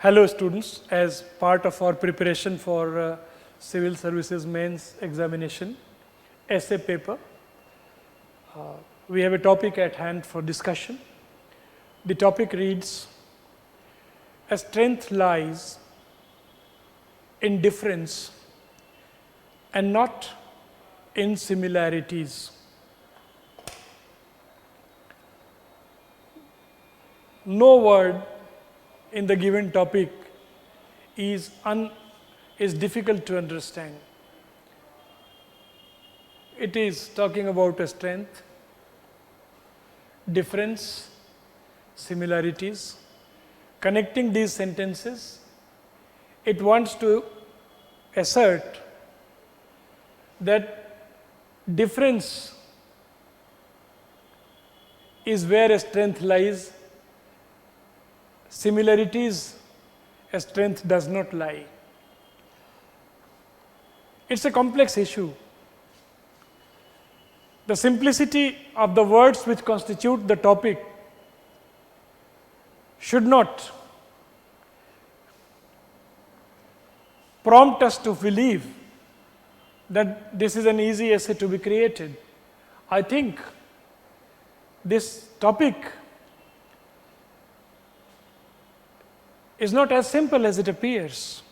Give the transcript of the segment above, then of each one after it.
Hello students, as part of our preparation for civil services mains examination essay paper, we have a topic at hand for discussion. The topic reads, "A strength lies in difference and not in similarities." No word in the given topic is difficult to understand. It is talking about a strength, difference, similarities. Connecting these sentences, it wants to assert that difference is where a strength lies. Similarities, a strength does not lie. It's a complex issue. The simplicity of the words which constitute the topic should not prompt us to believe that this is an easy essay to be created. I think this topic is not as simple as it appears.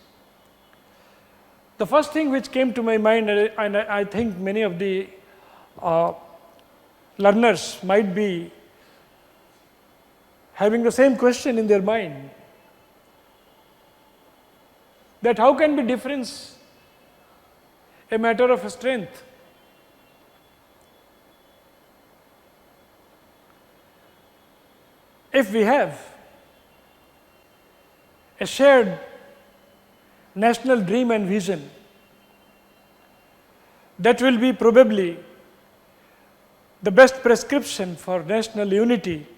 The first thing which came to my mind, and I think many of the learners might be having the same question in their mind, that how can be difference a matter of strength? If we have a shared national dream and vision, that will be probably the best prescription for national unity,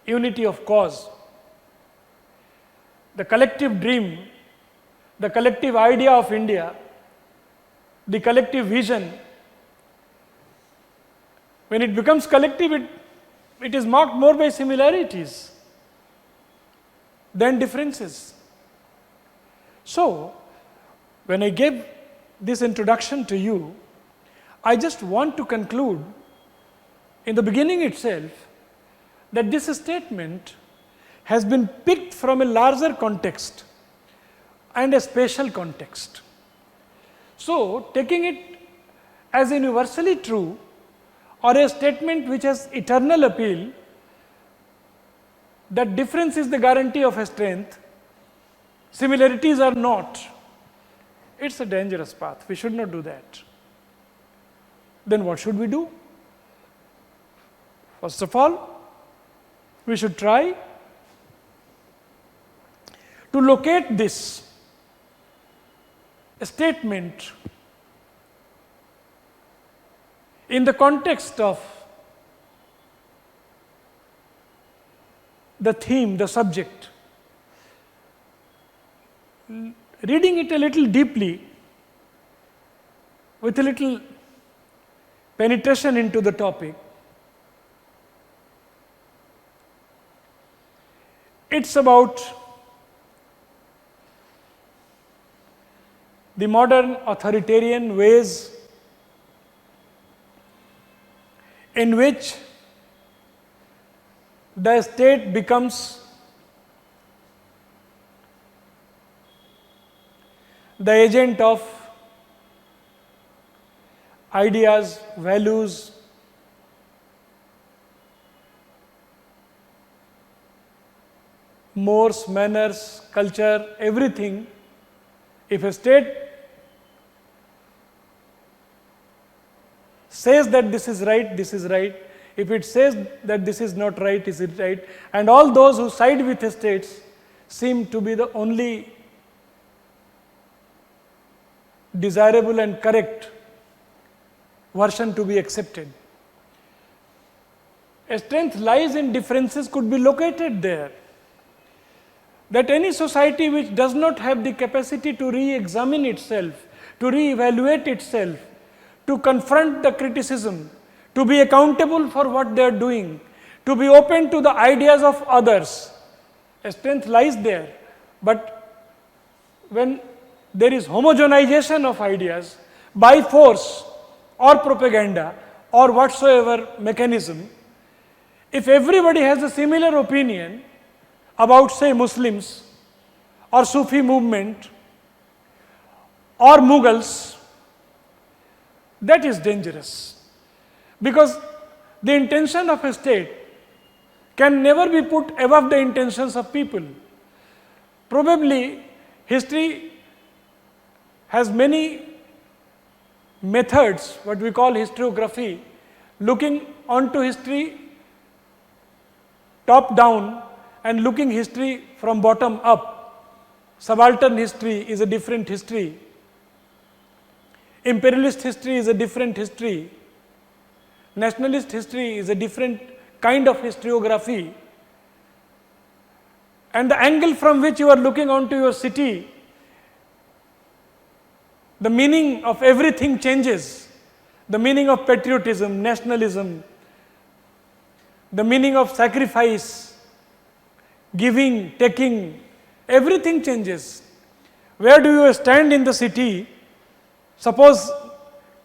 unity of cause. The collective dream, the collective idea of India, the collective vision, when it becomes collective, it is marked more by similarities than differences. So, when I gave this introduction to you, I just want to conclude in the beginning itself that this statement has been picked from a larger context and a special context. So, taking it as universally true or a statement which has eternal appeal, that difference is the guarantee of a strength, similarities are not. It's a dangerous path. We should not do that. Then what should we do? First of all, we should try to locate this statement in the context of the theme, the subject. Reading it a little deeply, with a little penetration into the topic, it's about the modern authoritarian ways in which the state becomes the agent of ideas, values, mores, manners, culture, everything. If a state says that this is right, this is right. If it says that this is not right, is it right? And all those who side with the states seem to be the only desirable and correct version to be accepted. A strength lies in differences could be located there. That any society which does not have the capacity to re-examine itself, to re-evaluate itself, to confront the criticism, to be accountable for what they are doing, to be open to the ideas of others, a strength lies there. But when there is homogenization of ideas by force or propaganda or whatsoever mechanism, if everybody has a similar opinion about, say, Muslims or Sufi movement or Mughals, that is dangerous, because the intention of a state can never be put above the intentions of people. Probably history has many methods, what we call historiography, looking onto history top down and looking history from bottom up. Subaltern history is a different history. Imperialist history is a different history. Nationalist history is a different kind of historiography. And the angle from which you are looking onto your city, the meaning of everything changes. The meaning of patriotism, nationalism, the meaning of sacrifice, giving, taking, everything changes. Where do you stand in the city? Suppose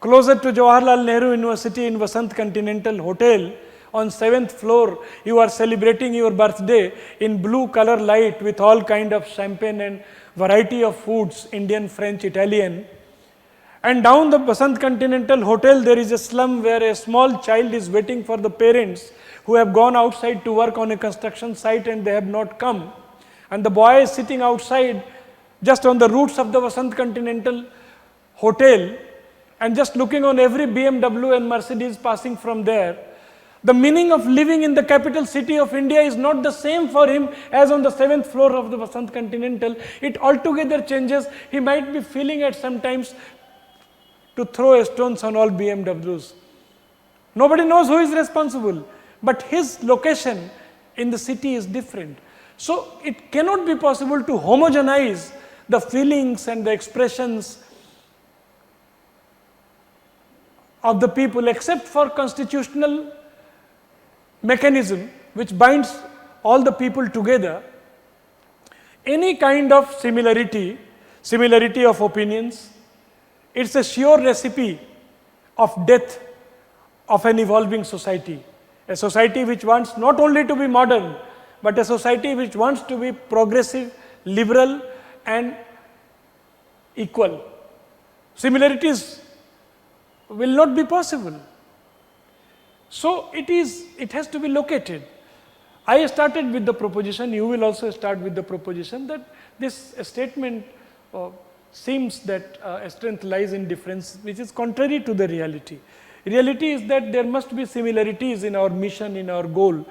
closer to Jawaharlal Nehru University in Vasant Continental Hotel, on 7th floor, you are celebrating your birthday in blue color light with all kind of champagne and variety of foods, Indian, French, Italian. And down the Vasant Continental Hotel, there is a slum where a small child is waiting for the parents who have gone outside to work on a construction site and they have not come. And the boy is sitting outside just on the roofs of the Vasant Continental Hotel and just looking on every BMW and Mercedes passing from there. The meaning of living in the capital city of India is not the same for him as on the 7th floor of the Vasant Continental. It altogether changes. He might be feeling at some times to throw stones on all BMWs. Nobody knows who is responsible, but his location in the city is different. So it cannot be possible to homogenize the feelings and the expressions of the people except for constitutional mechanism which binds all the people together. Any kind of similarity of opinions, it's a sure recipe of death of an evolving society. A society which wants not only to be modern, but a society which wants to be progressive, liberal and equal. Similarities will not be possible. So it has to be located. I started with the proposition, you will also start with the proposition that this statement seems that strength lies in difference, which is contrary to the reality. Reality is that there must be similarities in our mission, in our goal.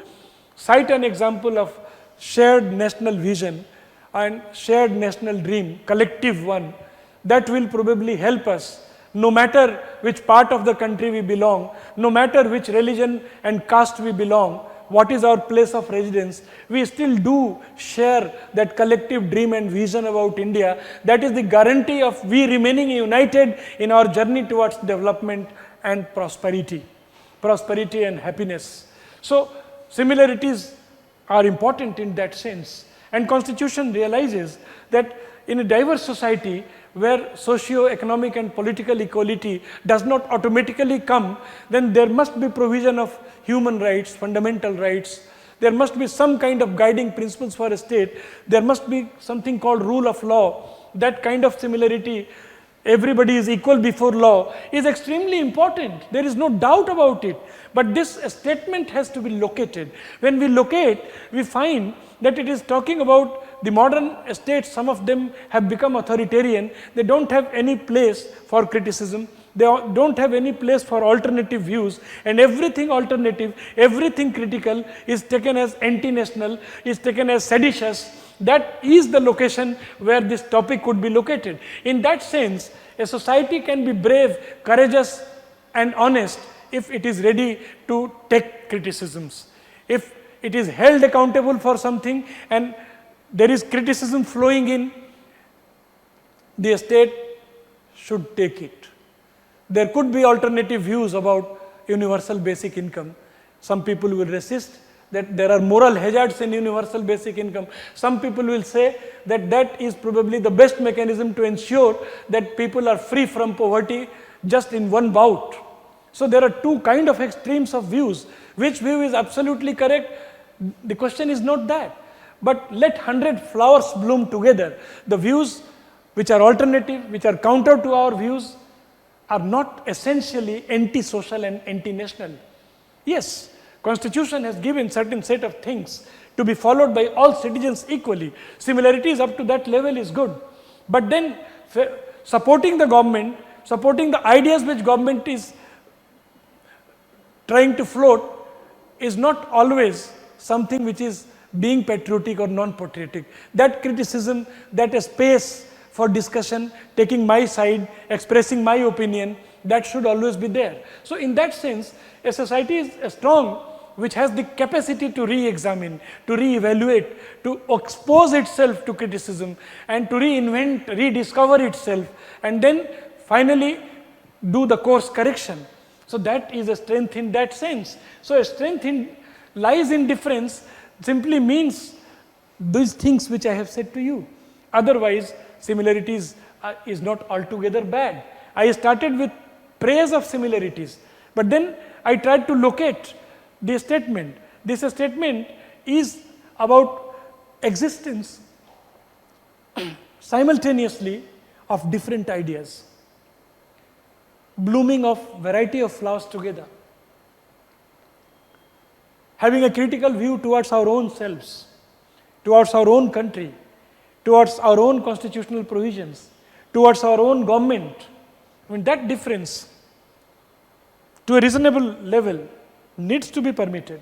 Cite an example of shared national vision and shared national dream, collective one, that will probably help us. No matter which part of the country we belong, no matter which religion and caste we belong, what is our place of residence, we still do share that collective dream and vision about India. That is the guarantee of we remaining united in our journey towards development and prosperity and happiness. So similarities are important in that sense. And Constitution realizes that in a diverse society, where socio-economic and political equality does not automatically come, then there must be provision of human rights, fundamental rights. There must be some kind of guiding principles for a state. There must be something called rule of law. That kind of similarity, everybody is equal before law, is extremely important. There is no doubt about it. But this statement has to be located. When we locate, we find that it is talking about the modern states. Some of them have become authoritarian. They don't have any place for criticism. They don't have any place for alternative views, and everything alternative, everything critical is taken as anti-national, is taken as seditious. That is the location where this topic could be located. In that sense, a society can be brave, courageous and honest if it is ready to take criticisms. If it is held accountable for something and there is criticism flowing in, the state should take it. There could be alternative views about universal basic income. Some people will resist, that there are moral hazards in universal basic income. Some people will say that that is probably the best mechanism to ensure that people are free from poverty just in one bout. So there are two kind of extremes of views. Which view is absolutely correct? The question is not that. But let 100 flowers bloom together. The views which are alternative, which are counter to our views, are not essentially anti-social and anti-national. Yes, Constitution has given certain set of things to be followed by all citizens equally. Similarities up to that level is good. But then supporting the government, supporting the ideas which government is trying to float is not always something which is being patriotic or non-patriotic. That criticism, that space for discussion, taking my side, expressing my opinion, that should always be there. So in that sense, a society is strong which has the capacity to re-examine, to re-evaluate, to expose itself to criticism and to reinvent, rediscover itself, and then finally do the course correction. So that is a strength in that sense. So a strength lies in difference simply means these things which I have said to you. Otherwise, similarities is not altogether bad. I started with praise of similarities, but then I tried to locate the statement. This statement is about existence simultaneously of different ideas, blooming of variety of flowers together, having a critical view towards our own selves, towards our own country, towards our own constitutional provisions, towards our own government. I mean, that difference to a reasonable level needs to be permitted.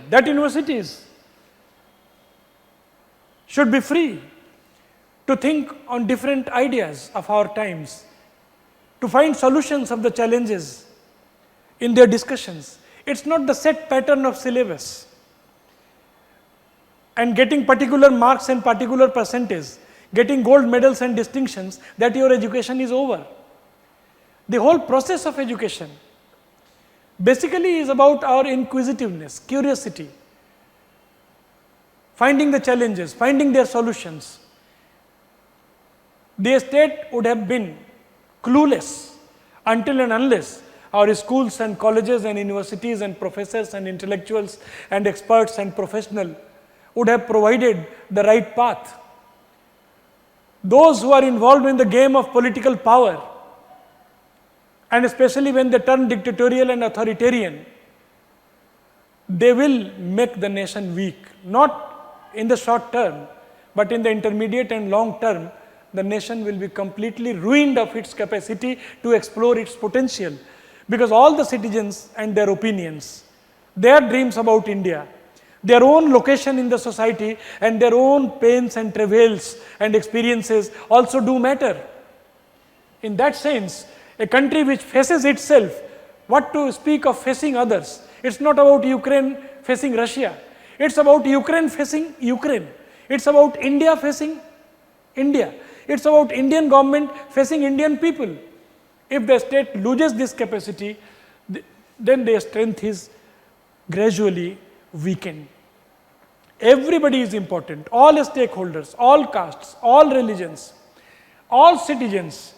That universities should be free to think on different ideas of our times, to find solutions of the challenges in their discussions. It's not the set pattern of syllabus and getting particular marks and particular percentage, getting gold medals and distinctions, that your education is over. The whole process of education basically is about our inquisitiveness, curiosity, finding the challenges, finding their solutions. The state would have been clueless until and unless our schools and colleges and universities and professors and intellectuals and experts and professionals would have provided the right path. Those who are involved in the game of political power, and especially when they turn dictatorial and authoritarian, they will make the nation weak. Not in the short term, but in the intermediate and long term, the nation will be completely ruined of its capacity to explore its potential. Because all the citizens and their opinions, their dreams about India, their own location in the society and their own pains and travails and experiences also do matter. In that sense, a country which faces itself, what to speak of facing others? It's not about Ukraine facing Russia. It's about Ukraine facing Ukraine. It's about India facing India. It's about Indian government facing Indian people. If the state loses this capacity, then their strength is gradually weakened. Everybody is important, all stakeholders, all castes, all religions, all citizens,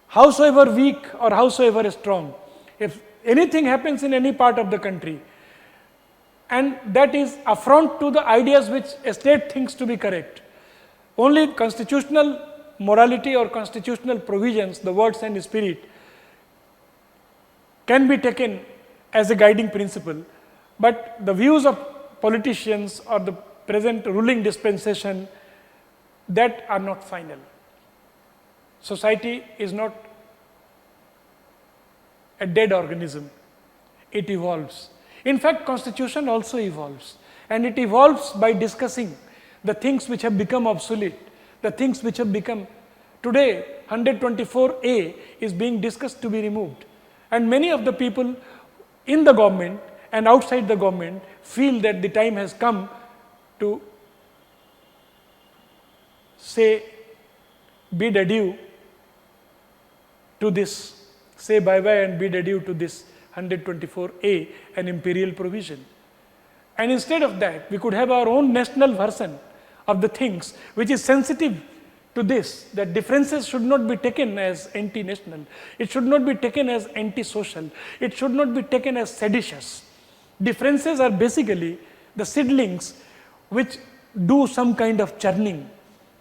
howsoever weak or howsoever strong. If anything happens in any part of the country, and that is affront to the ideas which a state thinks to be correct, only constitutional morality or constitutional provisions, the words and spirit, can be taken as a guiding principle, but the views of politicians or the present ruling dispensation, that are not final. Society is not a dead organism. It evolves. In fact, constitution also evolves, and it evolves by discussing the things which have become obsolete, the things which have become, today 124A is being discussed to be removed, and many of the people in the government and outside the government feel that the time has come to say bid adieu to this, say bye bye and bid adieu to this 124A, an imperial provision. And instead of that, we could have our own national version of the things which is sensitive to this, that differences should not be taken as anti-national, it should not be taken as anti-social, it should not be taken as seditious. Differences are basically the seedlings which do some kind of churning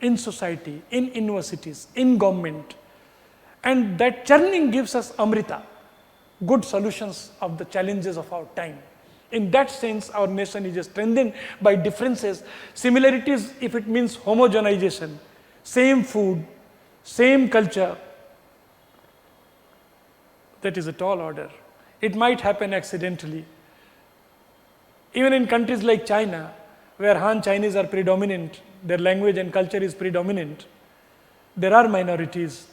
in society, in universities, in government. And that churning gives us amrita, good solutions of the challenges of our time. In that sense, our nation is strengthened by differences. Similarities, if it means homogenization, same food, same culture, that is a tall order. It might happen accidentally. Even in countries like China, where Han Chinese are predominant, their language and culture is predominant, there are minorities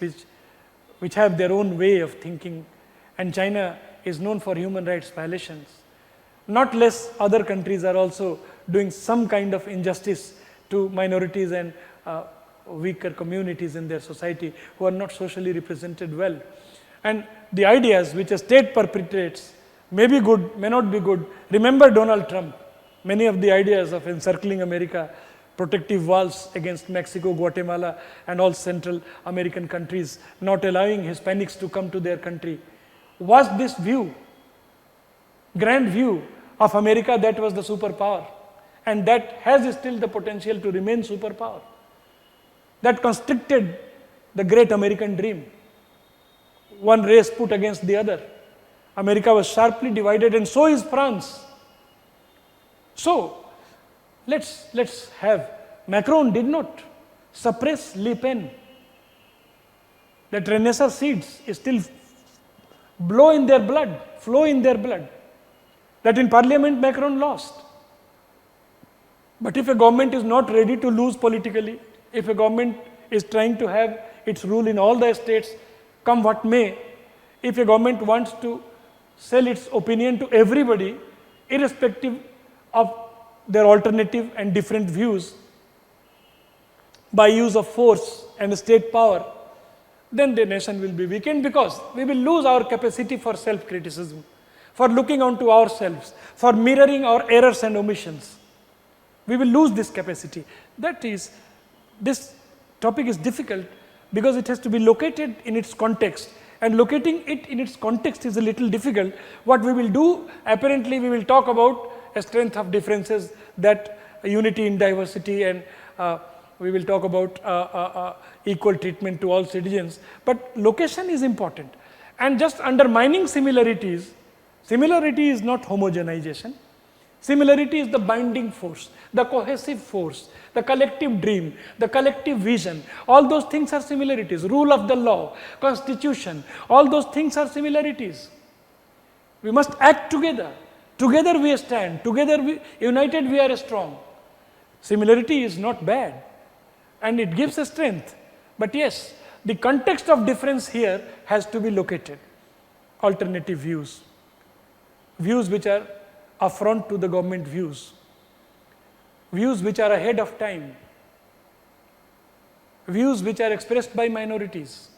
which have their own way of thinking, and China is known for human rights violations. Not less other countries are also doing some kind of injustice to minorities and weaker communities in their society who are not socially represented well. And the ideas which a state perpetrates may be good, may not be good. Remember Donald Trump. Many of the ideas of encircling America, protective walls against Mexico, Guatemala, and all Central American countries, not allowing Hispanics to come to their country. Was this view, grand view of America, that was the superpower? And that has still the potential to remain superpower. That constricted the great American dream. One race put against the other. America was sharply divided, and so is France. So, let's have, Macron did not suppress Le Pen. That Renaissance seeds still blow in their blood, flow in their blood. That in parliament Macron lost. But if a government is not ready to lose politically, if a government is trying to have its rule in all the states, come what may, if a government wants to sell its opinion to everybody, irrespective of their alternative and different views, by use of force and state power, then the nation will be weakened, because we will lose our capacity for self-criticism, for looking onto ourselves, for mirroring our errors and omissions. We will lose this capacity. That is, this topic is difficult because it has to be located in its context, and locating it in its context is a little difficult. What we will do, apparently we will talk about a strength of differences, that unity in diversity, and we will talk about equal treatment to all citizens. But location is important, and just undermining similarities, similarity is not homogenization. Similarity is the binding force, the cohesive force, the collective dream, the collective vision. All those things are similarities. Rule of the law, constitution, all those things are similarities. We must act together. Together we stand. Together united we are strong. Similarity is not bad, and it gives a strength. But yes, the context of difference here has to be located. Alternative views. Views which are affront to the government views. Views which are ahead of time. Views which are expressed by minorities.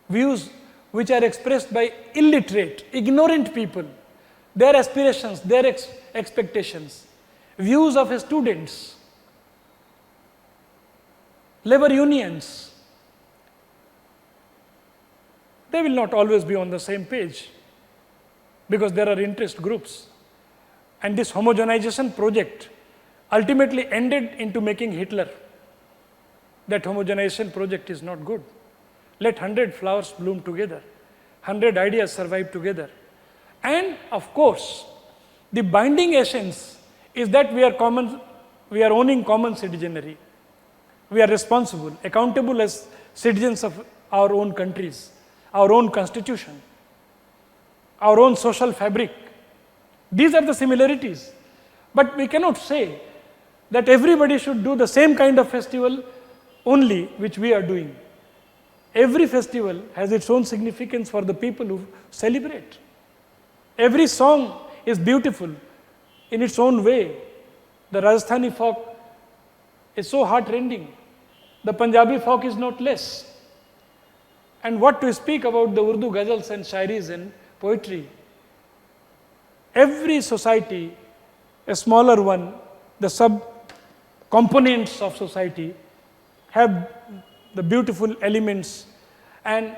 Views which are expressed by illiterate, ignorant people, their aspirations, their expectations. Views of students, labor unions. They will not always be on the same page, because there are interest groups. And this homogenization project ultimately ended into making Hitler. That homogenization project is not good. Let 100 flowers bloom together, 100 ideas survive together. And of course, the binding essence is that we are owning common citizenry. We are responsible, accountable as citizens of our own countries, our own constitution, our own social fabric. These are the similarities. But we cannot say that everybody should do the same kind of festival only which we are doing. Every festival has its own significance for the people who celebrate. Every song is beautiful in its own way. The Rajasthani folk is so heart-rending. The Punjabi folk is not less. And what to speak about the Urdu ghazals and shairis and poetry. Every society, a smaller one, the sub-components of society have the beautiful elements and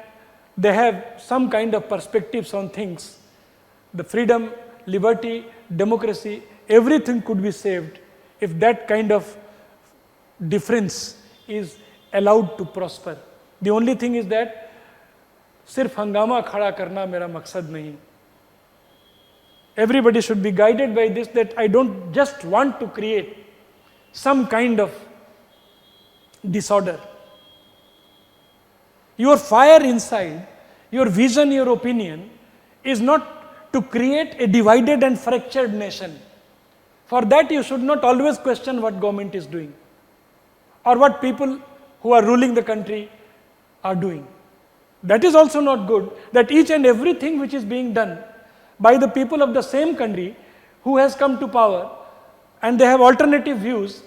they have some kind of perspectives on things. The freedom, liberty, democracy, everything could be saved if that kind of difference is allowed to prosper. The only thing is that सिर्फ हंगामा खड़ा करना मेरा मकसद नहीं. Everybody should be guided by this, that I don't just want to create some kind of disorder. Your fire inside, your vision, your opinion is not to create a divided and fractured nation. For that you should not always question what government is doing or what people who are ruling the country are doing. That is also not good, that each and everything which is being done by the people of the same country who has come to power and they have alternative views,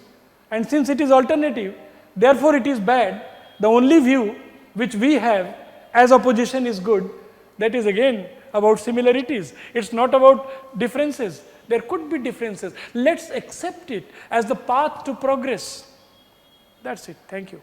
and since it is alternative, therefore it is bad. The only view which we have as opposition is good. That is again about similarities. It's not about differences. There could be differences. Let's accept it as the path to progress. That's it. Thank you.